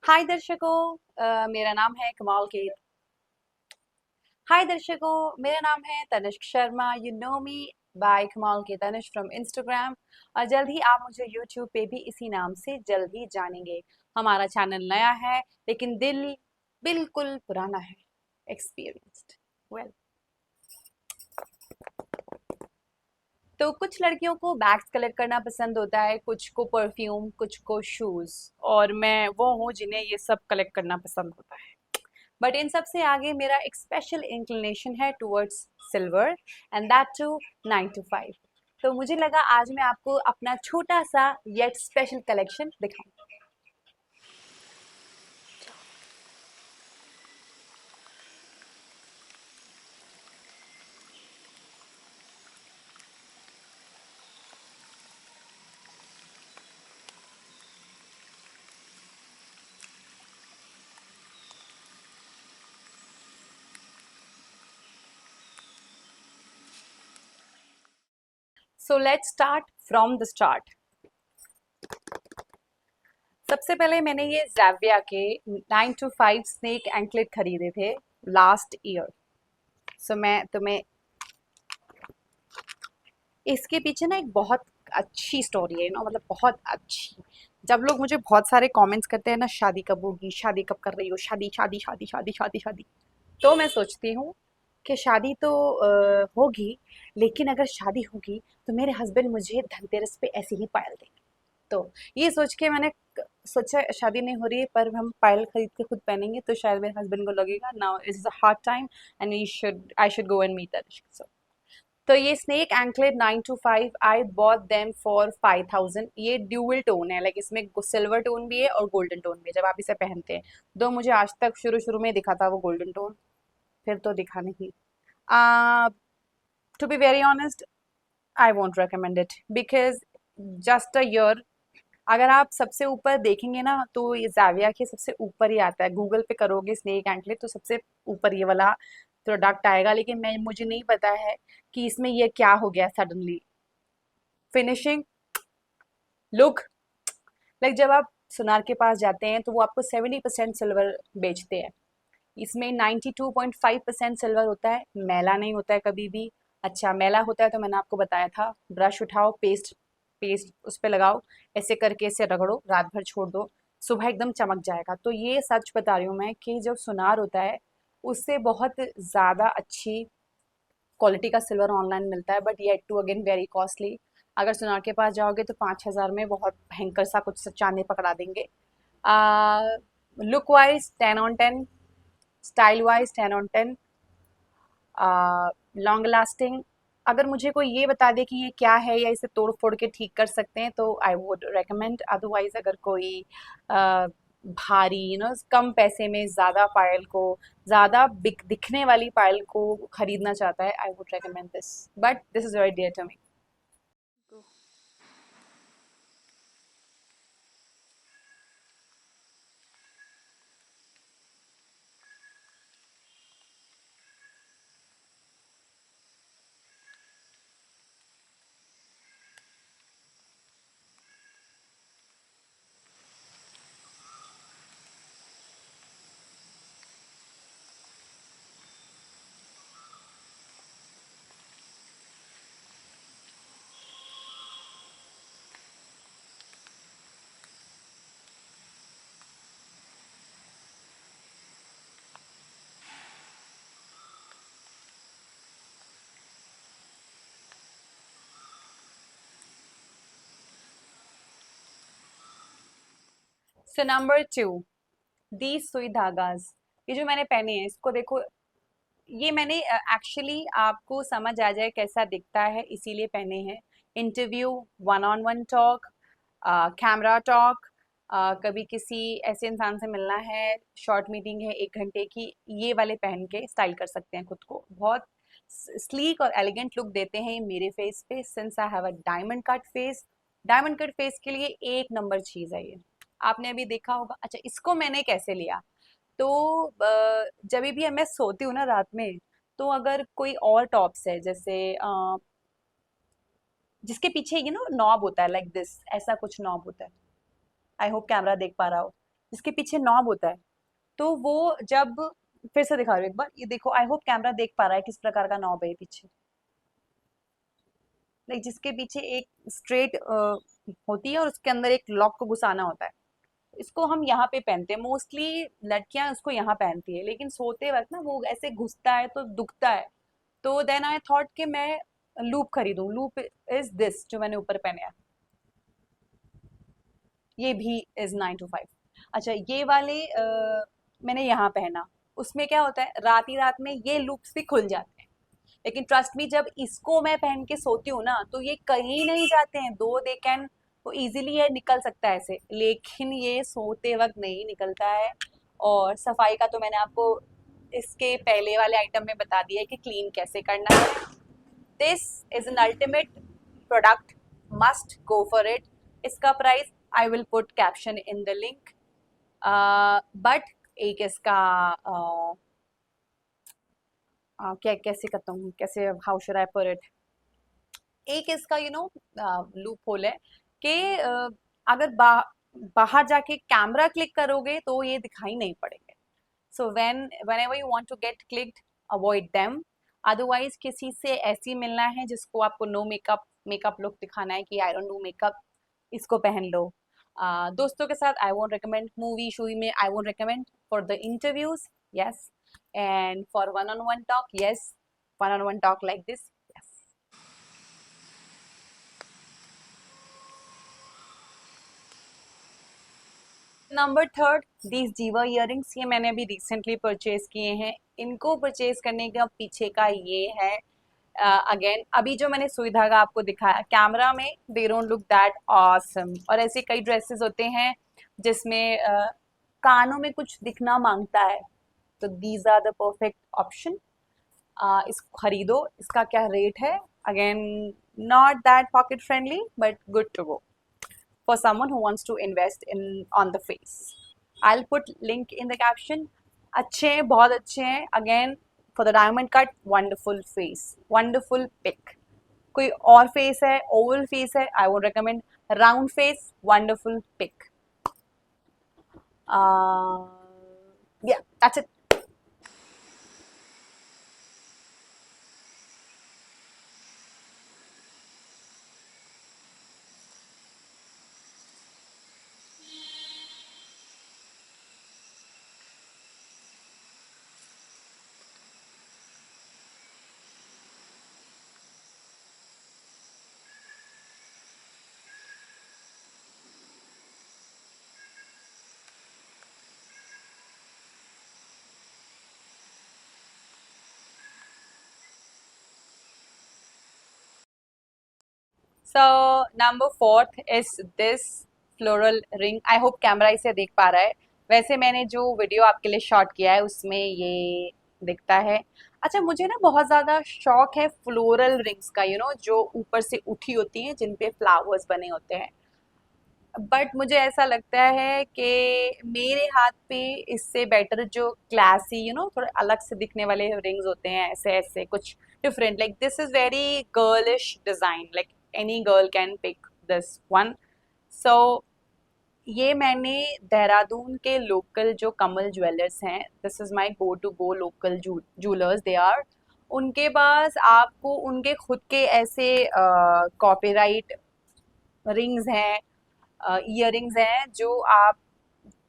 हाय दर्शकों। मेरा नाम है कमाल के। हाय दर्शकों, मेरा नाम है Tanishq Sharma. You know me by Kamal के तनिष्क फ्रॉम इंस्टाग्राम। और जल्द ही आप मुझे यूट्यूब पे भी इसी नाम से जल्द ही जानेंगे। हमारा चैनल नया है लेकिन दिल बिल्कुल पुराना है, एक्सपीरियंस्ड। वेल, तो कुछ लड़कियों को बैग्स कलेक्ट करना पसंद होता है, कुछ को परफ्यूम, कुछ को शूज। और मैं वो हूँ जिन्हें ये सब कलेक्ट करना पसंद होता है। बट इन सब से आगे मेरा एक स्पेशल इंक्लिनेशन है towards silver, and that too 9 to 5। तो मुझे लगा आज मैं आपको अपना छोटा सा येट स्पेशल कलेक्शन दिखाऊं। So let's start from the start. सबसे पहले मैंने ये जैविया के 9 to 5 स्नेक एंकलेट खरीदे थे लास्ट ईयर। सो मैं तुम्हें इसके पीछे ना एक बहुत अच्छी स्टोरी है ना, मतलब बहुत अच्छी। जब लोग मुझे बहुत सारे कमेंट्स करते हैं ना, शादी कब होगी, शादी कब कर रही हो, शादी शादी शादी शादी शादी शादी, तो मैं सोचती हूँ कि शादी तो होगी, लेकिन अगर शादी होगी तो मेरे हस्बैंड मुझे धनतेरस पे ऐसे ही पायल देंगे। तो ये सोच के मैंने सोचा शादी नहीं हो रही है पर हम पायल खरीद के खुद पहनेंगे तो शायद मेरे हस्बैंड को लगेगा now is a hard time and I should go and meet that. तो ये snake anklet 9 to 5 I bought them for 5,000। ये ड्यूअल टोन है, लाइक इसमें सिल्वर टोन भी है और गोल्डन टोन भी है जब आप इसे पहनते हैं। दो मुझे आज तक शुरू शुरू में दिखा था वो गोल्डन टोन, फिर तो दिखा नहीं। To be very honest, I won't recommend it because just a year. अगर आप सबसे ऊपर देखेंगे ना तो ये जाविया के सबसे ऊपर ही आता है। गूगल पे करोगे स्नेक एंकलेट तो सबसे ऊपर ये वाला प्रोडक्ट आएगा, लेकिन मैं मुझे नहीं पता है कि इसमें ये क्या हो गया सडनली। फिनिशिंग, लुक, लाइक जब आप सुनार के पास जाते हैं तो वो आपको 70% सिल्वर बेचते हैं। इसमें 92.5% सिल्वर होता है, मैला नहीं होता है कभी भी। अच्छा मैला होता है तो मैंने आपको बताया था, ब्रश उठाओ, पेस्ट पेस्ट उस पर लगाओ, ऐसे करके इसे रगड़ो, रात भर छोड़ दो, सुबह एकदम चमक जाएगा। तो ये सच बता रही हूँ मैं कि जो सुनार होता है उससे बहुत ज़्यादा अच्छी क्वालिटी का सिल्वर ऑनलाइन मिलता है, but yet too again very costly. अगर सुनार के पास जाओगे तो 5,000 में बहुत भयंकर सा कुछ चांदी पकड़ा देंगे। Look wise 10 on 10, style wise 10 on 10, long lasting. अगर मुझे कोई ये बता दे कि ये क्या है या इसे तोड़ फोड़ के ठीक कर सकते हैं तो आई वुड रेकमेंड। अदरवाइज अगर कोई भारी कम पैसे में ज़्यादा पायल को, ज़्यादा दिखने वाली पायल को खरीदना चाहता है, I would recommend this, but this is very dear to me. So number 2, the सुई धागाज। ये जो मैंने पहने हैं इसको देखो, ये मैंने एक्चुअली आपको समझ आ जाए कैसा दिखता है इसीलिए पहने हैं। Interview, one on one talk, camera talk, कभी किसी ऐसे इंसान से मिलना है, शॉर्ट मीटिंग है 1 घंटे की, ये वाले पहन के स्टाइल कर सकते हैं खुद को। बहुत स्लीक और एलिगेंट लुक देते हैं ये मेरे फेस पे, since I have a diamond cut face. Diamond cut face के लिए एक नंबर चीज़ है ये। आपने अभी देखा होगा। अच्छा, इसको मैंने कैसे लिया, तो जब भी मैं सोती हूँ ना रात में, तो अगर कोई और टॉप्स है जैसे जिसके पीछे नॉब होता है, लाइक दिस, ऐसा कुछ नॉब होता है। आई होप कैमरा देख पा रहा हो। जिसके पीछे नॉब होता है, तो वो जब, फिर से दिखा रही हूँ एक बार, ये देखो, आई होप कैमरा देख पा रहा है किस प्रकार का नॉब है ये पीछे, लाइक जिसके पीछे एक स्ट्रेट होती है और उसके अंदर एक लॉक को घुसाना होता है। इसको हम यहाँ पे पहनते हैं, मोस्टली लड़कियां उसको यहाँ पहनती है, लेकिन सोते वक्त ना वो ऐसे घुसता है तो दुखता है। तो देन आई थॉट कि मैं लूप खरीदूं। लूप इज दिस जो मैंने ऊपर पहने है, ये भी इज 9 to 5। अच्छा, ये वाले मैंने यहाँ पहना, उसमें क्या होता है, रात ही रात में ये लूप्स भी खुल जाते हैं। लेकिन ट्रस्ट मी, जब इसको मैं पहन के सोती हूँ ना, तो ये कहीं नहीं जाते हैं, दो दे कैन, वो इजीली ये निकल सकता है ऐसे, लेकिन ये सोते वक्त नहीं निकलता है। और सफाई का तो मैंने आपको इसके पहले वाले आइटम में बता दिया है कि क्लीन कैसे करना है। This is an ultimate product, must go for it. इसका price I will put caption in the link. But एक इसका क्या कैसे करता हूँ, कैसे, how should I put it, एक इसका लूप होल है कि अगर बाहर जाके कैमरा क्लिक करोगे तो ये दिखाई नहीं पड़ेंगे। सो whenever you want to get clicked, avoid them। Otherwise किसी से ऐसी मिलना है जिसको आपको नो मेकअप मेकअप लुक दिखाना है कि आई डोंट डू मेकअप, इसको पहन लो। दोस्तों के साथ आई वोंट रिकमेंड, मूवी शूवी में I won't recommend, for the interviews yes, and for one on one talk yes, one on one talk like this yes. Number third, these जीवा earrings, ये मैंने अभी रिसेंटली परचेज किए हैं। इनको purchase करने का पीछे का ये है, अगेन अभी जो मैंने सुई धागा आपको दिखाया कैमरा में, they don't look that awesome. और ऐसे कई ड्रेसेस होते हैं जिसमें कानों में कुछ दिखना मांगता है, तो these are the perfect option. इसको खरीदो। इसका क्या रेट है, again not that pocket friendly but good to go for someone who wants to invest in on the face। I'll put link in the caption। अच्छे हैं, बहुत अच्छे हैं। Again for the diamond cut, wonderful face, wonderful pick. कोई और face है, oval face है, I would recommend round face, wonderful pick. Yeah, that's it। So number fourth is this floral ring. I hope camera इसे देख पा रहा है। वैसे मैंने जो वीडियो आपके लिए शॉट किया है उसमें ये दिखता है। अच्छा, मुझे ना बहुत ज़्यादा शौक है फ्लोरल रिंग्स का, जो ऊपर से उठी होती हैं, जिन पे फ्लावर्स बने होते हैं। बट मुझे ऐसा लगता है कि मेरे हाथ पे इससे बेटर जो क्लासी, थोड़े अलग से दिखने वाले रिंग्स होते हैं, ऐसे ऐसे कुछ different, like this is very girlish design, like any girl can pick this one. So ये मैंने देहरादून के लोकल जो कमल ज्वेलर्स हैं, this is my go to go local jewellers they are, उनके पास आपको उनके खुद के ऐसे कॉपीराइट रिंग्स हैं, इयरिंग्स हैं, जो आप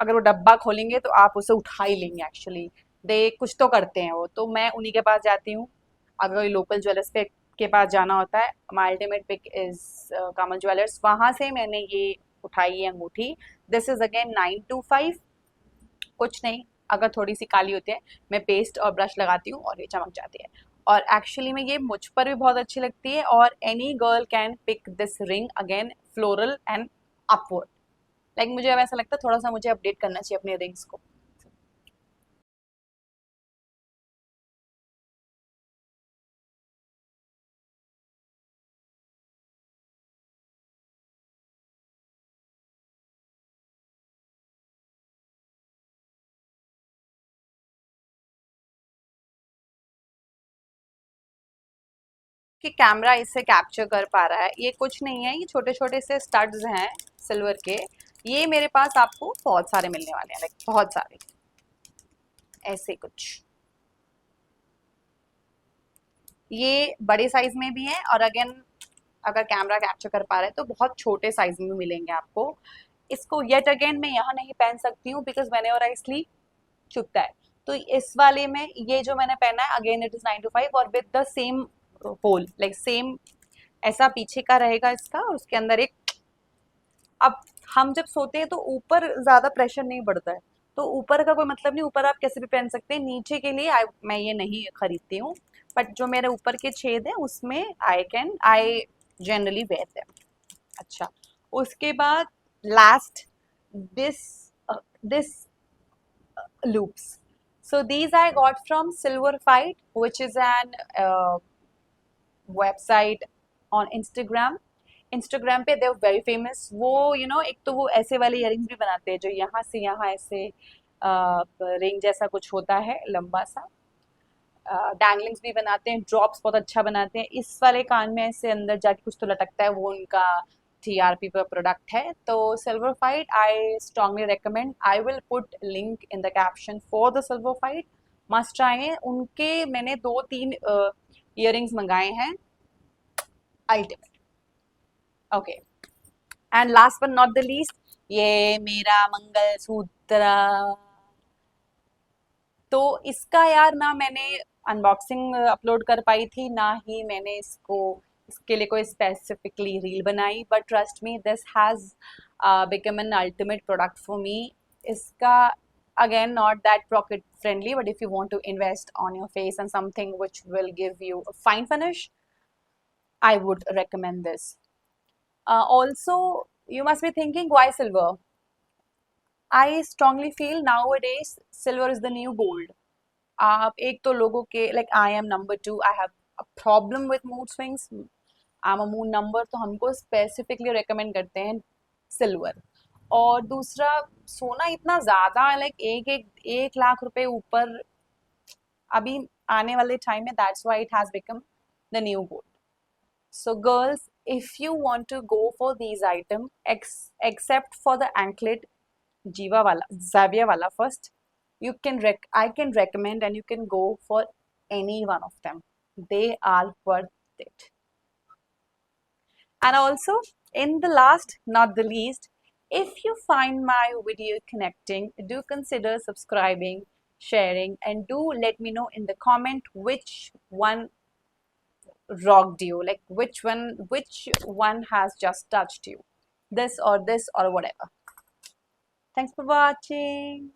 अगर वो डब्बा खोलेंगे तो आप उसे उठा ही लेंगे। एक्चुअली दे कुछ तो करते हैं वो, तो मैं उन्हीं के पास जाती हूँ। अगर लोकल ज्वेलर्स पे के पास जाना होता है, my ultimate pick is Kamal jewellers, वहां से मैंने ये उठाई है अंगूठी। This is again 9 to 5। कुछ नहीं, अगर थोड़ी सी काली होती है, मैं पेस्ट और ब्रश लगाती हूँ और ये चमक जाती है। और एक्चुअली में ये मुझ पर भी बहुत अच्छी लगती है, और any girl can pick this ring, again floral and upward. Like मुझे अब ऐसा लगता है थोड़ा सा मुझे अपडेट करना चाहिए अपने रिंग्स को। कि कैमरा इसे कैप्चर कर पा रहा है, ये कुछ नहीं है, ये छोटे छोटे से स्टड्स हैं सिल्वर के, ये मेरे पास आपको बहुत सारे मिलने वाले हैं, लाइक बहुत सारे, ऐसे कुछ। ये बड़े साइज में भी हैं, और अगेन अगर कैमरा कैप्चर कर पा रहे हैं तो बहुत छोटे साइज में भी मिलेंगे आपको। इसको येट अगेन मैं यहाँ नहीं पहन सकती हूँ बिकॉज whenever I sleep चुभता है। तो इस वाले में ये जो मैंने पहना है, अगेन इट इज 9 to 5 और with the same hole, like same ऐसा पीछे का रहेगा इसका, और उसके अंदर एक, अब हम जब सोते हैं तो ऊपर ज्यादा प्रेशर नहीं बढ़ता है, तो ऊपर का कोई मतलब नहीं, ऊपर आप कैसे भी पहन सकते हैं। नीचे के लिए मैं ये नहीं खरीदती हूँ, बट जो मेरे ऊपर के छेद है उसमें आई जनरली वेयर देम। अच्छा, उसके बाद last, this this loops. So these I got from Silver Fight, which is an website on Instagram. Instagram पे दे वेरी फेमस। वो एक तो वो ऐसे वाले इयरिंग्स भी बनाते हैं जो यहाँ से यहाँ ऐसे रिंग जैसा कुछ होता है लंबा सा। डैंगलिंग्स भी बनाते हैं, ड्रॉप्स बहुत अच्छा बनाते हैं। इस वाले कान में ऐसे अंदर जाके कुछ तो लटकता है, वो उनका TRP पर प्रोडक्ट है। तो silver fight I strongly recommend. I will put link in the caption for the silver fight, must try है उनके। मैंने 2-3 इयरिंग्स मंगाए हैं, ultimate. Okay, and last but not the least, ये मेरा मंगलसूत्र। तो इसका यार ना मैंने अनबॉक्सिंग अपलोड कर पाई थी, ना ही मैंने इसके लिए कोई स्पेसिफिकली रील बनाई, but trust me this has become an ultimate product for me. इसका again not that pocket friendly, but if you want to invest on your face and something which will give you a fine finish, I would recommend this. Also, you must be thinking, why silver? I strongly feel nowadays silver is the new gold. आप एक तो लोगों के, like I am number 2, I have a problem with mood swings, I am a mood number, तो हमको specifically recommend करते हैं silver. और दूसरा, सोना इतना ज्यादा, लाइक 1 लाख रुपए ऊपर अभी आने वाले टाइम में, that's why it has become the new gold. So girls, if you want to go for these items, except for the anklet, Jiva wala, Zavia wala first, I can recommend and you can go for any one of them. They are worth it. And also, in the last, not the least, if you find my video connecting, do consider subscribing, sharing, and do let me know in the comment which one rocked you, like which one has just touched you, this or whatever. Thanks for watching.